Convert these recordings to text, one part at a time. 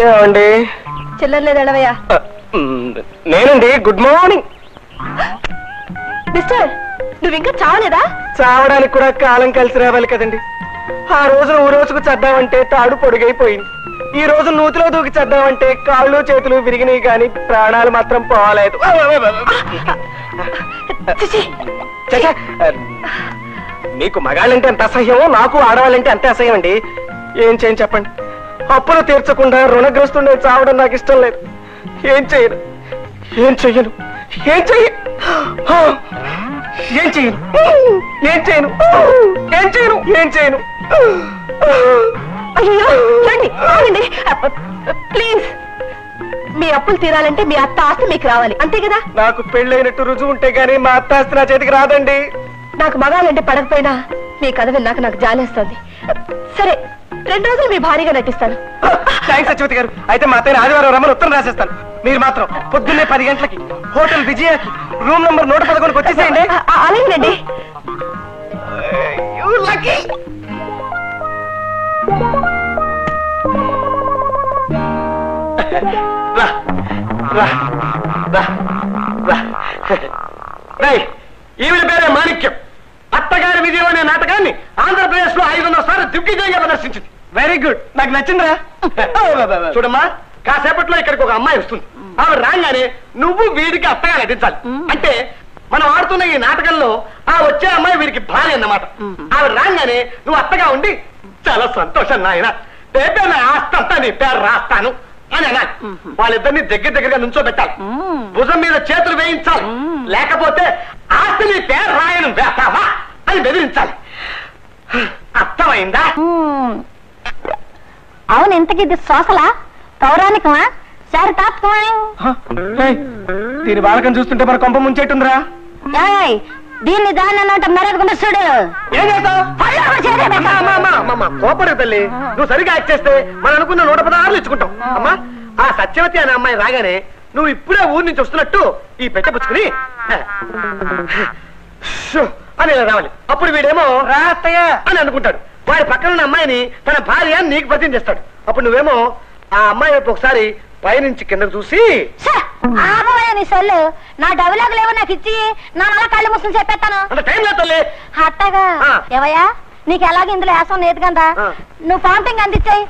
ఏమండి? చిల్లర్లేదు ఎడవయ్యా. నేనండి. Good morning mister, నువ్వు ఇంకా చావలేదా? చావడానికి కూడా కాలం కలిసి రావాలి కదండి. ఆ రోజు రోజుకు చద్దామంటే తాడు పొడుగైపోయింది. ఈ రోజు నూతిలో దూకి చద్దామంటే కాళ్ళు చేతులు విరిగినాయి కానీ ప్రాణాలు మాత్రం పోలేదు. మీకు మగాళ్ళంటే ఎంత అసహ్యమో నాకు ఆడవాళ్ళంటే అంతే అసహ్యం అండి. ఏం చేయని చెప్పండి. అప్పులు తీర్చకుండా రుణగ్రస్తుండే చావడం నాకు ఇష్టం లేదు. ఏం చెయ్యను ఏం చెయ్యను ఏం చెయ్యను ఏం చెయ్యను ఏం చేయను ఏం చేయను ఏం చేయను. అయ్యో రండి ఆగండి ప్లీజ్. మీ అప్పులు తీరాలంటే మీ అత్త ఆస్తి మీకు రావాలి, అంతే కదా? నాకు పెళ్ళైనట్టు రుజువు ఉంటే గానీ మా అత్త ఆస్తి నా చేతికి రాదండి. నాకు మగాలంటే పడకపోయినా మీ కథ విన్నాక నాకు జాలేస్తుంది. సరే 2 రోజులు మీ భారీగా నటిస్తాను. థ్యాంక్స్ సత్యవతి గారు. అయితే మా అత్తయ్య ఆదివారం రమ్మని ఉత్తరం రాసేస్తాను. మీరు మాత్రం పొద్దున్నే 10 గంటలకి హోటల్ విజయకి రూమ్ నంబర్ 111 వచ్చేసేయండి. అలాగేనండి. ఈవిడ పేరే మాణిక్యం. అత్తగారి విజయం అనే నాటకాన్ని ఆంధ్రప్రదేశ్ లో 500 సార్లు దిగ్విజయంగా ప్రదర్శించింది. వెరీ గుడ్, నాకు నచ్చిందిరా. చూడమ్మా, కాసేపట్లో ఇక్కడికి ఒక అమ్మాయి వస్తుంది. ఆవిడ రాగానే నువ్వు వీడికి అత్తగా నటించాలి. అంటే మనం ఆడుతున్న ఈ నాటకంలో ఆ వచ్చే అమ్మాయి వీడికి భార్య అన్నమాట. ఆవిడ రాగానే నువ్వు అత్తగా ఉండి, చాలా సంతోషం నాయన, రేపే నా ఆస్తంతా నీ పేరు రాస్తాను అని అనాలి. వాళ్ళిద్దరిని దగ్గరగా నుంచోబెట్టాలి. భుజం మీద చేతులు వేయించాలి. లేకపోతే ఆస్తి నీ పేరు రాయను వేస్తావా అని బెదిరించాలి. అర్థమైందా? అవును, ఇంతకీ ఇది సోసలా పౌరాణికమా చారిత్రాత్మకమా? దీని బాలకం చూస్తుంటే మన కొంప ముంచేట్టుందిరా. దీన్ని దాన్ని అన్నట్టు మెరగకుండా చూడు. ఏం చేస్తావు? కోపడు తల్లి, నువ్వు సరిగా యాక్ట్ చేస్తే మనం అనుకున్న 116 ఇచ్చుకుంటాం. అమ్మా, ఆ సత్యవతి అనే అమ్మాయి రాగానే నువ్వు ఇప్పుడే ఊరి నుంచి వస్తున్నట్టు ఈ పెట్టె పుచ్చుకుని అని ఇలా రావాలి. అప్పుడు వీడేమో రాస్తయ్య అని అనుకుంటాడు. వాడి పక్కన ఉన్న అమ్మాయిని తన భార్య నీకు పరిచయం చేస్తాడు. అప్పుడు నువ్వేమో ఆ అమ్మాయి వైపు ఒకసారి పైనుంచి కిందకు చూసి, నీ సొల్లు నా డైలాగులు ఏమో నాకు ఇచ్చి నా అలా కళ్ళు ముసులు చెప్పేస్తాను. అంటే టైం లేదు తల్లి. అట్టగా ఏవయ్యా, నీకు ఎలాగ ఇందులో వేసం లేదు కదా, నువ్వు పాంపింగ్ అందించాయి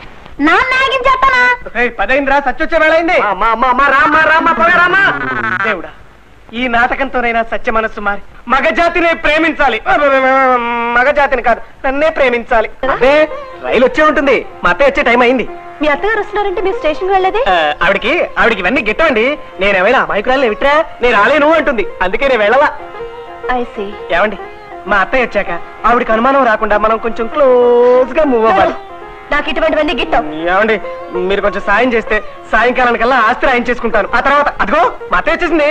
నాన్న ఆగించేస్తానా? 10 అయిందిరా, సత్యొచ్చే వేళ అయింది. దేవుడా, ఈ నాటకంతోనైనా సత్య మనస్సు మారి మగజాతిని ప్రేమించాలి. మగజాతిని కాదు, నన్నే ప్రేమించాలి. అదే రైలు వచ్చే ఉంటుంది. మా అత్తయ్య వచ్చే టైం అయింది. మీ అత్తగారు వస్తున్నారంటే మీరు స్టేషన్ వెళ్ళేది? ఆవిడికి ఇవన్నీ గిట్టండి. నేనేమైనా అమాయకురాలు విట్రా, నేను రాలేను అంటుంది. అందుకే నేను వెళ్ళవా. ఏమండి, మా అత్తయ్య వచ్చాక ఆవిడికి అనుమానం రాకుండా మనం కొంచెం క్లోజ్ గా మూవ్ అవ్వాలి. నాకు ఇటువంటివన్నీ గిట్టం. ఏమండి, మీరు కొంచెం సాయం చేస్తే సాయంకాలానికల్లా ఆస్తి రాయం చేసుకుంటాను. ఆ తర్వాత అదిగో మా అత్తయ్య వచ్చేసింది.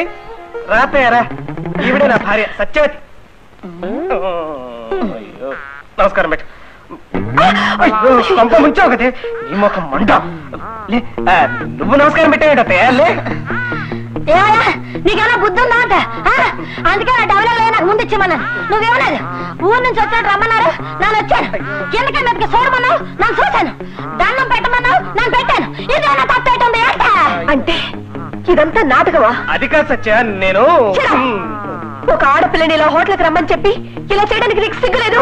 రాత్తయ్యారా, ఈవిడే నా భార్య సత్యవతి. నమస్కారం బెట్ట. పంప ముంచావు కదే, నీ ముఖం మంట. నువ్వు నమస్కారం పెట్టావుటత్తయ్యా. నీకేనా బుద్ధి ఉందా అంట? అందుకే నా డబ్బులు నాకు ముందు ఇచ్చేమన్నా. నువ్వేమన్నారు? ఊరు నుంచి వచ్చినట్టు రమ్మన్నారు, నన్ను వచ్చాను. కిందకి మీదకి చూడమన్నావు, నన్ను చూశాను. దండం పెట్టమన్నావు, నన్ను పెట్టాను. ఇదేనా తప్పేటుంది అంటే ఇదంతా నాటకమా? అది కాదు సత్య, నేను ఒక ఆడపిల్లని ఇలా హోటల్కి రమ్మని చెప్పి ఇలా చేయడానికి నీకు సిగ్గులేదు.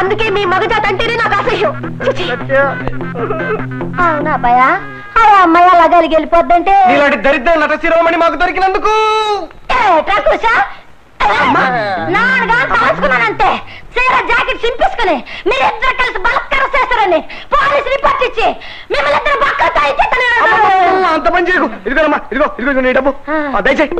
అందుకే మీ మగజాత అంటేనే నాకు అసహ్యం. అవునా భయా? ఆ అమ్మాయి అలాగే వెళ్ళిపోద్దంటే ఇలాంటి దరిద్ర నట శిరోమణి మాకు దొరికినందుకు నాన్నగా కాల్చుకున్నానంతే. చీర జాకెట్ చింపేసుకుని మీరిద్దరు కలిసి బలత్కారం చేస్తారని పోలీసుని పట్టించి మిమ్మల్ని ఇద్దరు బక్కలు అంత పని చేయకు. ఇదిగోనమ్మా, ఇదిగో నీ డబ్బు దయచేయి.